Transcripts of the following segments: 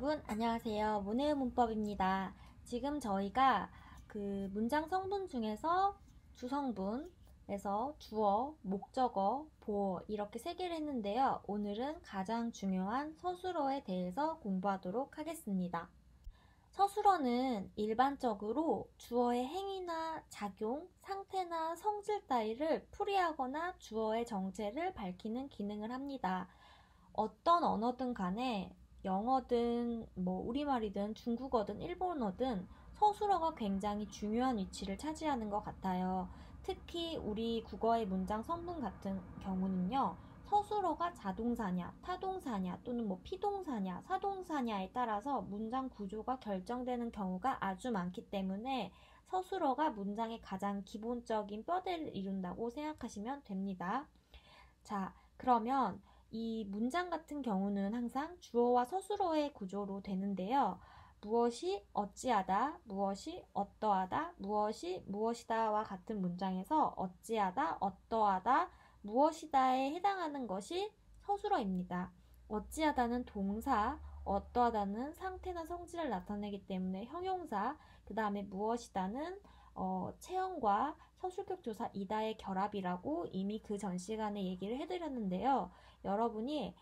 여러분 안녕하세요. 문해의 문법입니다. 지금 저희가 그 문장 성분 중에서 주성분에서 주어, 목적어, 보어 이렇게 세 개를 했는데요. 오늘은 가장 중요한 서술어에 대해서 공부하도록 하겠습니다. 서술어는 일반적으로 주어의 행위나 작용, 상태나 성질 따위를 풀이하거나 주어의 정체를 밝히는 기능을 합니다. 어떤 언어든 간에 영어든 우리말이든 중국어든 일본어든 서술어가 굉장히 중요한 위치를 차지하는 것 같아요. 특히 우리 국어의 문장 성분 같은 경우는요. 서술어가 자동사냐, 타동사냐 또는 피동사냐, 사동사냐에 따라서 문장 구조가 결정되는 경우가 아주 많기 때문에 서술어가 문장의 가장 기본적인 뼈대를 이룬다고 생각하시면 됩니다. 자, 그러면 이 문장 같은 경우는 항상 주어와 서술어의 구조로 되는데요. 무엇이 어찌하다, 무엇이 어떠하다, 무엇이 무엇이다와 같은 문장에서 어찌하다, 어떠하다, 무엇이다에 해당하는 것이 서술어입니다. 어찌하다는 동사, 어떠하다는 상태나 성질을 나타내기 때문에 형용사, 그 다음에 무엇이다는 체형과 서술격 조사 이다의 결합이라고 이미 그 전 시간에 얘기를 해드렸는데요. 여러분이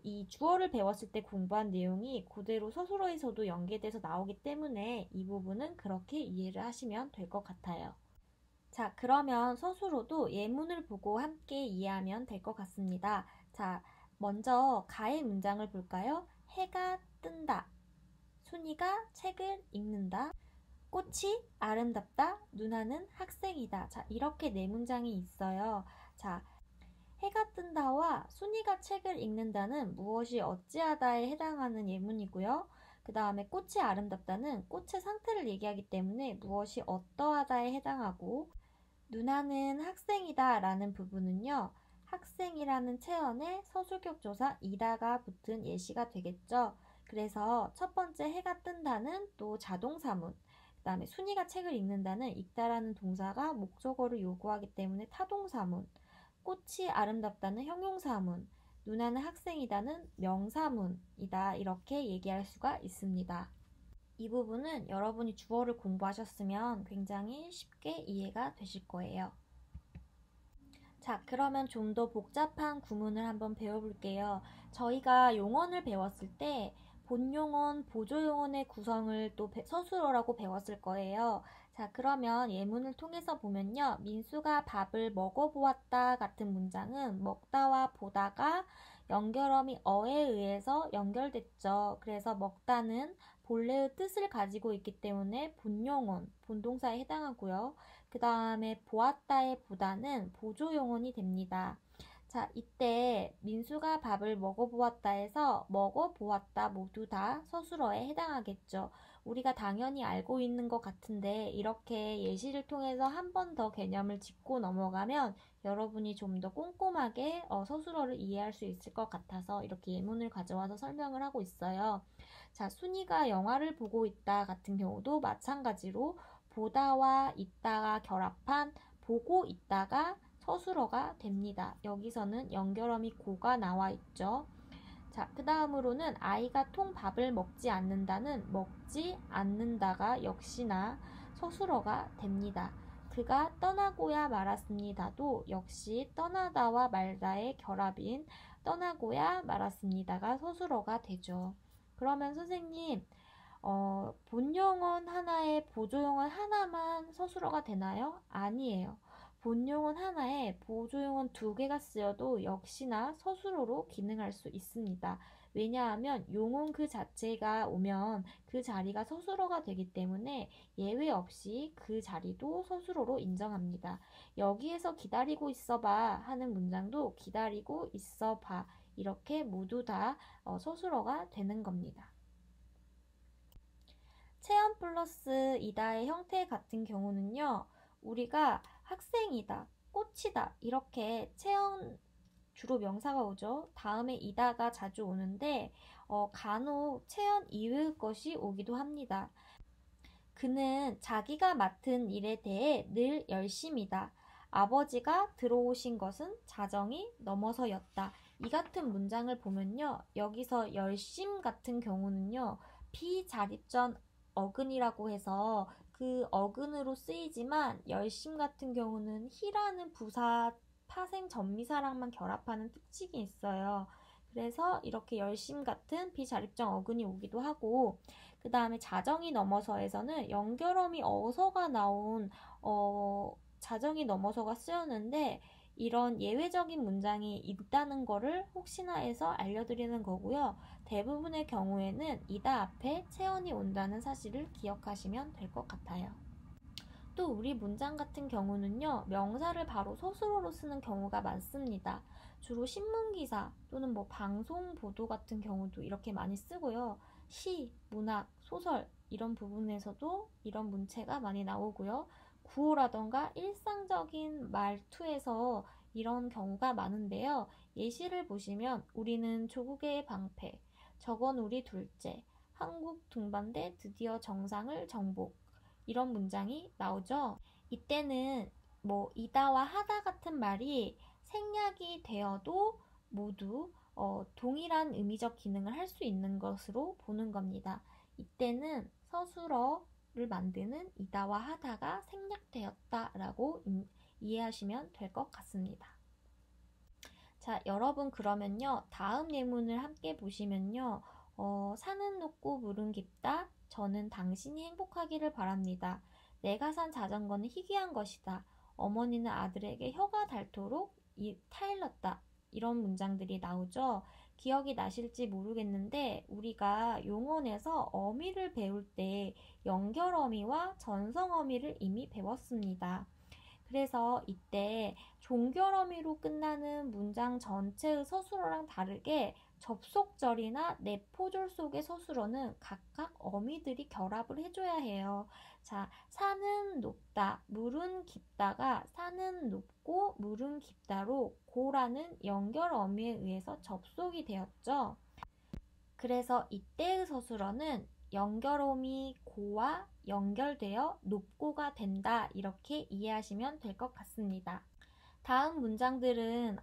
이 주어를 배웠을 때 공부한 내용이 그대로 서술어에서도 연계돼서 나오기 때문에 이 부분은 그렇게 이해를 하시면 될 것 같아요. 자, 그러면 서술어도 예문을 보고 함께 이해하면 될 것 같습니다. 자, 먼저 가의 문장을 볼까요? 해가 뜬다. 순이가 책을 읽는다. 꽃이 아름답다. 누나는 학생이다. 자, 이렇게 네 문장이 있어요. 자, 해가 뜬다와 순이가 책을 읽는다는 무엇이 어찌하다에 해당하는 예문이고요. 그 다음에 꽃이 아름답다는 꽃의 상태를 얘기하기 때문에 무엇이 어떠하다에 해당하고, 누나는 학생이다 라는 부분은요. 학생이라는 체언에 서술격 조사 이다가 붙은 예시가 되겠죠. 그래서 첫 번째 해가 뜬다는 또 자동사문, 그 다음에 순이가 책을 읽는다는 읽다라는 동사가 목적어를 요구하기 때문에 타동사문, 꽃이 아름답다는 형용사문, 누나는 학생이다는 명사문이다 이렇게 얘기할 수가 있습니다. 이 부분은 여러분이 주어를 공부하셨으면 굉장히 쉽게 이해가 되실 거예요. 자, 그러면 좀 더 복잡한 구문을 한번 배워볼게요. 저희가 용언을 배웠을 때 본용언, 보조용언의 구성을 또 서술어라고 배웠을 거예요. 자, 그러면 예문을 통해서 보면요. 민수가 밥을 먹어보았다 같은 문장은 먹다와 보다가 연결어미 어에 의해서 연결됐죠. 그래서 먹다는 본래의 뜻을 가지고 있기 때문에 본용언, 본동사에 해당하고요. 그 다음에 보았다의 보다는 보조용언이 됩니다. 자, 이때 민수가 밥을 먹어보았다 해서 먹어보았다 모두 다 서술어에 해당하겠죠. 우리가 당연히 알고 있는 것 같은데 이렇게 예시를 통해서 한 번 더 개념을 짚고 넘어가면 여러분이 좀 더 꼼꼼하게 서술어를 이해할 수 있을 것 같아서 이렇게 예문을 가져와서 설명을 하고 있어요. 자, 순이가 영화를 보고 있다 같은 경우도 마찬가지로 보다와 있다가 결합한 보고 있다가 서술어가 됩니다. 여기서는 연결어미 고가 나와 있죠. 자, 그 다음으로는 아이가 통밥을 먹지 않는다는 먹지 않는다가 역시나 서술어가 됩니다. 그가 떠나고야 말았습니다도 역시 떠나다와 말다의 결합인 떠나고야 말았습니다가 서술어가 되죠. 그러면 선생님, 본용언 하나에 보조용언 하나만 서술어가 되나요? 아니에요. 본용언 하나에 보조용언 두 개가 쓰여도 역시나 서술어로 기능할 수 있습니다. 왜냐하면 용언 그 자체가 오면 그 자리가 서술어가 되기 때문에 예외 없이 그 자리도 서술어로 인정합니다. 여기에서 기다리고 있어봐 하는 문장도 기다리고 있어봐 이렇게 모두 다 서술어가 되는 겁니다. 체험 플러스 이다의 형태 같은 경우는요. 우리가 학생이다, 꽃이다 이렇게 체험 주로 명사가 오죠. 다음에 이다가 자주 오는데 간혹 체험 이외의 것이 오기도 합니다. 그는 자기가 맡은 일에 대해 늘 열심이다. 아버지가 들어오신 것은 자정이 넘어서였다. 이 같은 문장을 보면요. 여기서 열심 같은 경우는요. 비자립전 어근이라고 해서 그 어근으로 쓰이지만 열심 같은 경우는 희라는 부사 파생 전미사랑만 결합하는 특징이 있어요. 그래서 이렇게 열심 같은 비자립적 어근이 오기도 하고, 그 다음에 자정이 넘어서에서는 연결어미 어서가 나온 자정이 넘어서가 쓰였는데, 이런 예외적인 문장이 있다는 거를 혹시나 해서 알려드리는 거고요. 대부분의 경우에는 이다 앞에 체언이 온다는 사실을 기억하시면 될 것 같아요. 또 우리 문장 같은 경우는요, 명사를 바로 서술어로 쓰는 경우가 많습니다. 주로 신문기사 또는 방송 보도 같은 경우도 이렇게 많이 쓰고요. 시, 문학, 소설 이런 부분에서도 이런 문체가 많이 나오고요. 구호라던가 일상적인 말투에서 이런 경우가 많은데요. 예시를 보시면 우리는 조국의 방패, 저건 우리 둘째, 한국 등반대 드디어 정상을 정복 이런 문장이 나오죠. 이때는 이다와 하다 같은 말이 생략이 되어도 모두 동일한 의미적 기능을 할 수 있는 것으로 보는 겁니다. 이때는 서술어를 만드는 이다와 하다가 생략되었다라고 이해하시면 될 것 같습니다. 자, 여러분 그러면요. 다음 예문을 함께 보시면요. 산은 높고 물은 깊다. 저는 당신이 행복하기를 바랍니다. 내가 산 자전거는 희귀한 것이다. 어머니는 아들에게 혀가 닳도록 타일렀다. 이런 문장들이 나오죠. 기억이 나실지 모르겠는데 우리가 용언에서 어미를 배울 때 연결어미와 전성어미를 이미 배웠습니다. 그래서 이때 종결어미로 끝나는 문장 전체의 서술어랑 다르게 접속절이나 내포절 속의 서술어는 각각 어미들이 결합을 해줘야 해요. 자, 산은 높다, 물은 깊다가 산은 높고 물은 깊다로 고라는 연결어미에 의해서 접속이 되었죠. 그래서 이때의 서술어는 연결어미 고와 연결되어 높고가 된다 이렇게 이해하시면 될 것 같습니다. 다음 문장들은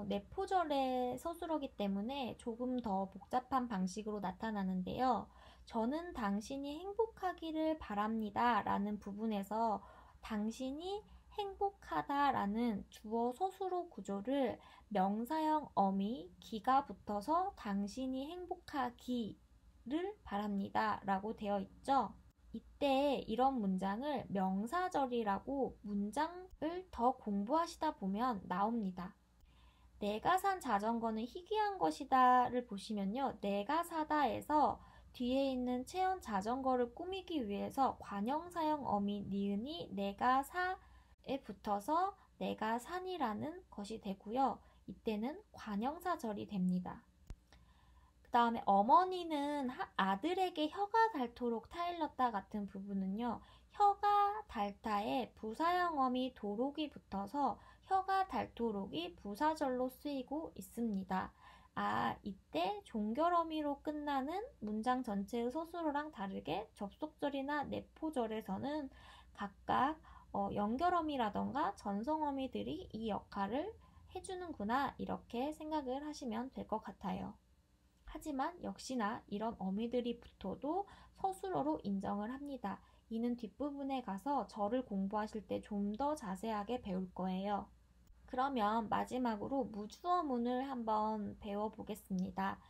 내포절의 서술어기 때문에 조금 더 복잡한 방식으로 나타나는데요. 저는 당신이 행복하기를 바랍니다 라는 부분에서 당신이 행복하다라는 주어 서술어 구조를 명사형 어미 기가 붙어서 당신이 행복하기를 바랍니다 라고 되어 있죠. 이때 이런 문장을 명사절이라고 문장을 더 공부하시다 보면 나옵니다. 내가 산 자전거는 희귀한 것이다를 보시면요. 내가 사다에서 뒤에 있는 체언 자전거를 꾸미기 위해서 관형사형 어미 니은이 내가 사에 붙어서 내가 산이라는 것이 되고요. 이때는 관형사절이 됩니다. 그 다음에 어머니는 아들에게 혀가 닳도록 타일렀다 같은 부분은요. 혀가 닳다에 부사형 어미 도록이 붙어서 혀가 닳도록이 부사절로 쓰이고 있습니다. 이때 종결어미로 끝나는 문장 전체의 서술어랑 다르게 접속절이나 내포절에서는 각각 연결어미라던가 전성어미들이 이 역할을 해주는구나 이렇게 생각을 하시면 될 것 같아요. 하지만 역시나 이런 어미들이 붙어도 서술어로 인정을 합니다. 이는 뒷부분에 가서 절을 공부하실 때 좀 더 자세하게 배울 거예요. 그러면 마지막으로 무주어문을 한번 배워보겠습니다.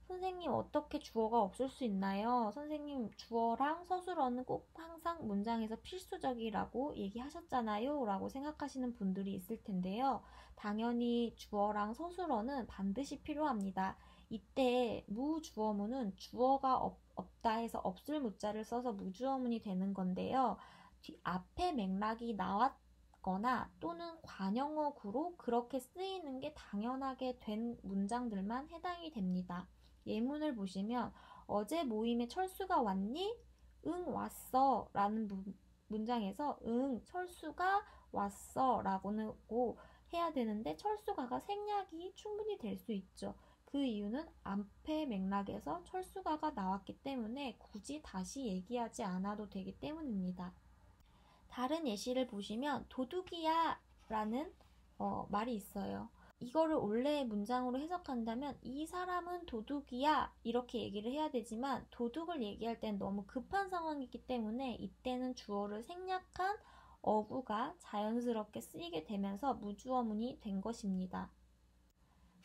선생님 어떻게 주어가 없을 수 있나요? 선생님 주어랑 서술어는 꼭 항상 문장에서 필수적이라고 얘기하셨잖아요 라고 생각하시는 분들이 있을 텐데요. 당연히 주어랑 서술어는 반드시 필요합니다. 이때 무주어문은 주어가 없다 해서 없을 무자를 써서 무주어문이 되는 건데요. 앞에 맥락이 나왔거나 또는 관형어구로 그렇게 쓰이는 게 당연하게 된 문장들만 해당이 됩니다. 예문을 보시면 어제 모임에 철수가 왔니? 응, 왔어 라는 문장에서 응, 철수가 왔어 라고 해야 되는데 철수가가 생략이 충분히 될 수 있죠. 그 이유는 앞에 맥락에서 철수가가 나왔기 때문에 굳이 다시 얘기하지 않아도 되기 때문입니다. 다른 예시를 보시면 도둑이야 라는 말이 있어요. 이거를 원래의 문장으로 해석한다면 이 사람은 도둑이야 이렇게 얘기를 해야 되지만 도둑을 얘기할 땐 너무 급한 상황이기 때문에 이때는 주어를 생략한 어구가 자연스럽게 쓰이게 되면서 무주어문이 된 것입니다.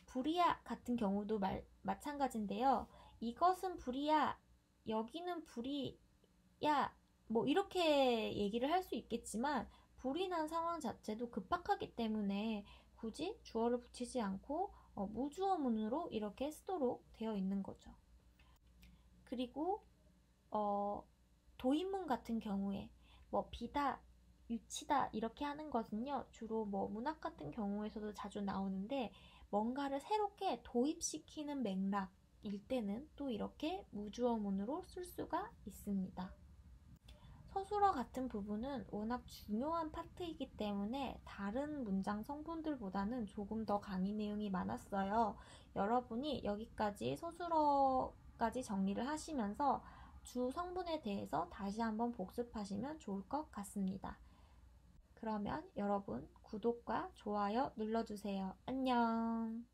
불이야 같은 경우도 마찬가지인데요. 이것은 불이야, 여기는 불이야, 뭐 이렇게 얘기를 할 수 있겠지만 불이 난 상황 자체도 급박하기 때문에 굳이 주어를 붙이지 않고 무주어문으로 이렇게 쓰도록 되어 있는 거죠. 그리고 도입문 같은 경우에 뭐 비다, 유치다 이렇게 하는 것은요 주로 뭐 문학 같은 경우에서도 자주 나오는데 뭔가를 새롭게 도입시키는 맥락일 때는 또 이렇게 무주어문으로 쓸 수가 있습니다. 서술어 같은 부분은 워낙 중요한 파트이기 때문에 다른 문장 성분들보다는 조금 더 강의 내용이 많았어요. 여러분이 여기까지 서술어까지 정리를 하시면서 주 성분에 대해서 다시 한번 복습하시면 좋을 것 같습니다. 그러면 여러분 구독과 좋아요 눌러주세요. 안녕.